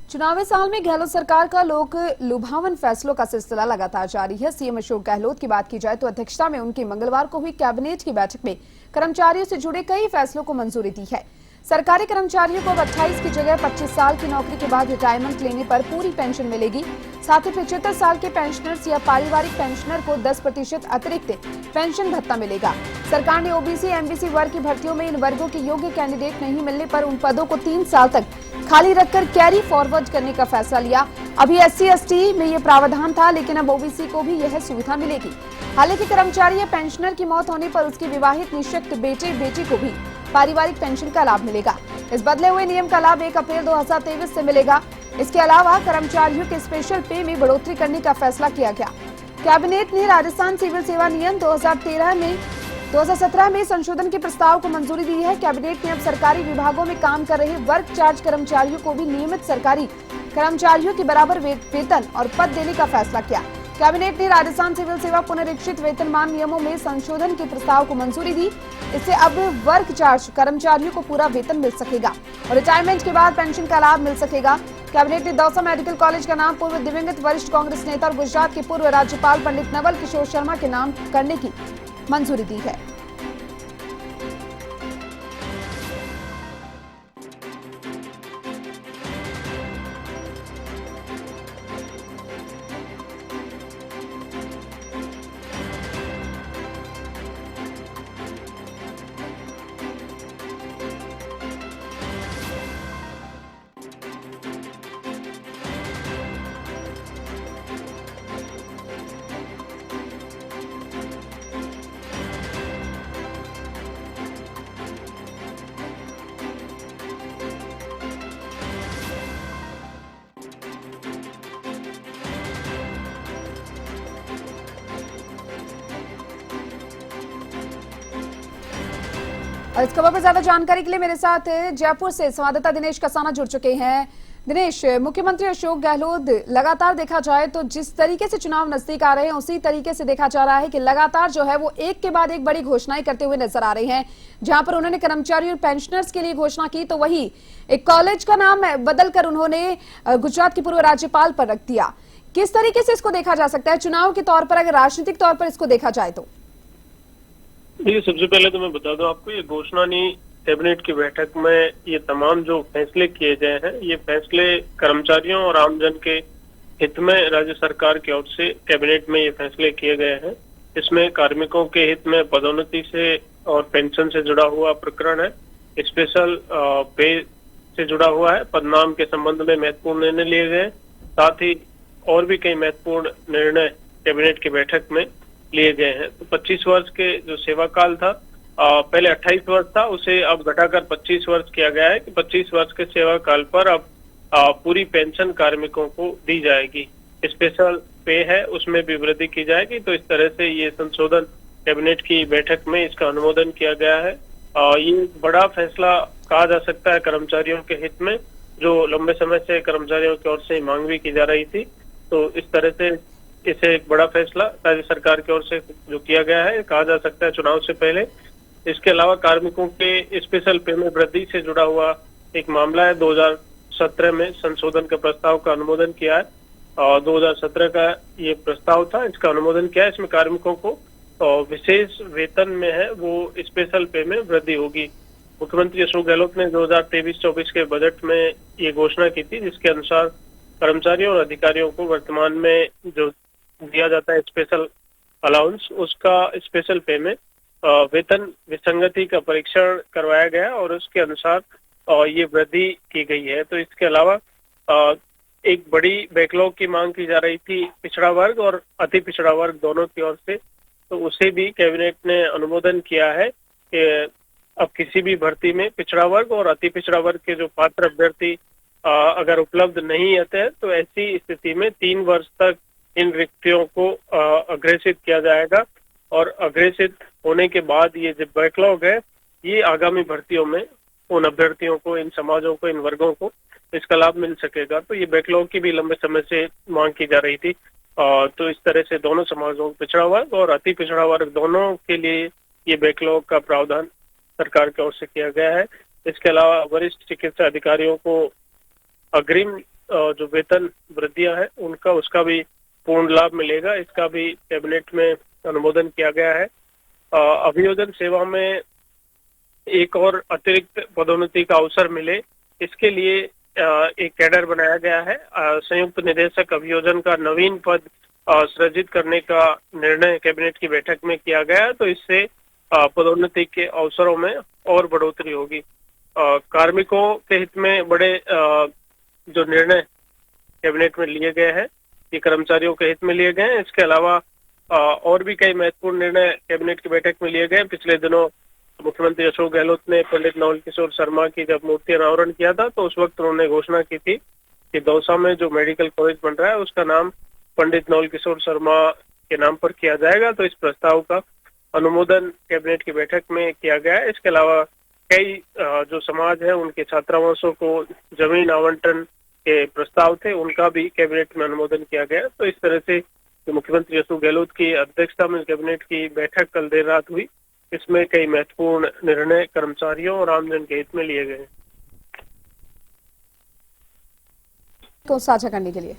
चुनावी साल में गहलोत सरकार का लोक लुभावन फैसलों का सिलसिला लगातार जारी है। सीएम अशोक गहलोत की बात की जाए तो अध्यक्षता में उनकी मंगलवार को हुई कैबिनेट की बैठक में कर्मचारियों से जुड़े कई फैसलों को मंजूरी दी है। सरकारी कर्मचारियों को अब 28 की जगह 25 साल की नौकरी के बाद रिटायरमेंट लेने पर पूरी पेंशन मिलेगी। साथ ही 75 साल के पेंशनर्स या पारिवारिक पेंशनर को 10% अतिरिक्त पेंशन भत्ता मिलेगा। सरकार ने ओबीसी एमबीसी वर्ग की भर्तियों में इन वर्गों के योग्य कैंडिडेट नहीं मिलने पर उन पदों को 3 साल तक खाली रखकर कैरी फॉरवर्ड करने का फैसला लिया। अभी SC/ST में यह प्रावधान था, लेकिन अब ओबीसी को भी यह सुविधा मिलेगी। हालांकि कर्मचारी या पेंशनर की मौत होने पर उसके विवाहित निःशक्त बेटे बेटी को भी पारिवारिक पेंशन का लाभ मिलेगा। इस बदले हुए नियम का लाभ 1 अप्रैल 2023 से मिलेगा। इसके अलावा कर्मचारियों के स्पेशल पे में बढ़ोतरी करने का फैसला किया गया। कैबिनेट ने राजस्थान सिविल सेवा नियम 2017 में संशोधन के प्रस्ताव को मंजूरी दी है। कैबिनेट ने अब सरकारी विभागों में काम कर रहे वर्क चार्ज कर्मचारियों को भी नियमित सरकारी कर्मचारियों के बराबर वेतन और पद देने का फैसला किया। कैबिनेट ने राजस्थान सिविल सेवा पुनरीक्षित वेतनमान नियमों में संशोधन के प्रस्ताव को मंजूरी दी। इससे अब वर्क चार्ज कर्मचारियों को पूरा वेतन मिल सकेगा और रिटायरमेंट के बाद पेंशन का लाभ मिल सकेगा। कैबिनेट ने दौसा मेडिकल कॉलेज का नाम पूर्व दिवंगत वरिष्ठ कांग्रेस नेता और गुजरात के पूर्व राज्यपाल पंडित नवल किशोर शर्मा के नाम करने की मंजूरी दी है। और इस खबर पर ज्यादा जानकारी के लिए मेरे साथ जयपुर से संवाददाता दिनेश कसाना जुड़ चुके हैं। दिनेश, मुख्यमंत्री अशोक गहलोत लगातार देखा जाए तो जिस तरीके से चुनाव नजदीक आ रहे हैं उसी तरीके से देखा जा रहा है कि लगातार जो है वो एक के बाद एक बड़ी घोषणाएं करते हुए नजर आ रही हैं। जहां पर उन्होंने कर्मचारी और पेंशनर्स के लिए घोषणा की तो वही एक कॉलेज का नाम बदलकर उन्होंने गुजरात के पूर्व राज्यपाल पर रख दिया। किस तरीके से इसको देखा जा सकता है चुनाव के तौर पर, अगर राजनीतिक तौर पर इसको देखा जाए तो? देखिए, सबसे पहले तो मैं बता दूं आपको, ये घोषणा नहीं, कैबिनेट की बैठक में ये तमाम जो फैसले किए गए हैं, ये फैसले कर्मचारियों और आमजन के हित में राज्य सरकार की ओर से कैबिनेट में ये फैसले किए गए हैं। इसमें कार्मिकों के हित में पदोन्नति से और पेंशन से जुड़ा हुआ प्रकरण है, स्पेशल पे से जुड़ा हुआ है, पदनाम के संबंध में महत्वपूर्ण निर्णय लिए गए, साथ ही और भी कई महत्वपूर्ण निर्णय कैबिनेट की बैठक में लिए गए हैं। तो 25 वर्ष के जो सेवा काल था, पहले 28 वर्ष था, उसे अब घटाकर 25 वर्ष किया गया है कि 25 वर्ष के सेवा काल पर अब पूरी पेंशन कार्मिकों को दी जाएगी। स्पेशल पे है, उसमें भी वृद्धि की जाएगी। तो इस तरह से ये संशोधन कैबिनेट की बैठक में इसका अनुमोदन किया गया है। ये बड़ा फैसला कहा जा सकता है कर्मचारियों के हित में, जो लंबे समय से कर्मचारियों की ओर से मांग भी की जा रही थी। तो इस तरह से इसे एक बड़ा फैसला राज्य सरकार की ओर से जो किया गया है, कहा जा सकता है चुनाव से पहले। इसके अलावा कार्मिकों के स्पेशल पे में वृद्धि से जुड़ा हुआ एक मामला है। 2017 में संशोधन के प्रस्ताव का अनुमोदन किया है और 2017 का ये प्रस्ताव था, इसका अनुमोदन किया है। इसमें कार्मिकों को विशेष वेतन में है वो स्पेशल पे में वृद्धि होगी। मुख्यमंत्री अशोक गहलोत ने 2023-24 के बजट में ये घोषणा की थी, जिसके अनुसार कर्मचारियों और अधिकारियों को वर्तमान में जो दिया जाता है स्पेशल अलाउंस, उसका स्पेशल पे में वेतन विसंगति का परीक्षण करवाया गया और उसके अनुसार ये वृद्धि की गई है। तो इसके अलावा एक बड़ी बैकलॉग की मांग की जा रही थी पिछड़ा वर्ग और अति पिछड़ा वर्ग दोनों की ओर से, तो उसे भी कैबिनेट ने अनुमोदन किया है कि अब किसी भी भर्ती में पिछड़ा वर्ग और अति पिछड़ा वर्ग के जो पात्र अभ्यर्थी अगर उपलब्ध नहीं आते हैं तो ऐसी स्थिति में 3 वर्ष तक इन रिक्तियों को अग्रेसित किया जाएगा और अग्रेसित होने के बाद ये जो बैकलॉग है, ये आगामी भर्तियों में उन अभ्यर्थियों को, इन समाजों को, इन वर्गों को इसका लाभ मिल सकेगा। तो ये बैकलॉग की भी लंबे समय से मांग की जा रही थी। तो इस तरह से दोनों समाजों, पिछड़ा वर्ग और अति पिछड़ा वर्ग दोनों के लिए ये बैकलॉग का प्रावधान सरकार की ओर से किया गया है। इसके अलावा वरिष्ठ चिकित्सा अधिकारियों को अग्रिम जो वेतन वृद्धियां हैं उनका उसका भी पूर्ण लाभ मिलेगा। इसका भी कैबिनेट में अनुमोदन किया गया है। अभियोजन सेवा में एक और अतिरिक्त पदोन्नति का अवसर मिले, इसके लिए एक कैडर बनाया गया है। संयुक्त निदेशक अभियोजन का नवीन पद सृजित करने का निर्णय कैबिनेट की बैठक में किया गया है, तो इससे पदोन्नति के अवसरों में और बढ़ोतरी होगी। कार्मिकों के हित में बड़े जो निर्णय कैबिनेट में लिए गए हैं ये कर्मचारियों के हित में लिए गए हैं। इसके अलावा और भी कई महत्वपूर्ण निर्णय कैबिनेट की बैठक में लिए गए। पिछले दिनों मुख्यमंत्री अशोक गहलोत ने पंडित नवल किशोर शर्मा की जब मूर्ति अनावरण किया था तो उस वक्त उन्होंने घोषणा की थी कि दौसा में जो मेडिकल कॉलेज बन रहा है उसका नाम पंडित नवल किशोर शर्मा के नाम पर किया जाएगा। तो इस प्रस्ताव का अनुमोदन कैबिनेट की बैठक में किया गया है। इसके अलावा कई जो समाज है उनके छात्रावासों को जमीन आवंटन के प्रस्ताव थे, उनका भी कैबिनेट में अनुमोदन किया गया। तो इस तरह से मुख्यमंत्री अशोक गहलोत की अध्यक्षता में कैबिनेट की बैठक कल देर रात हुई। इसमें कई महत्वपूर्ण निर्णय कर्मचारियों और आमजन के हित में लिए गए। को साझा करने के लिए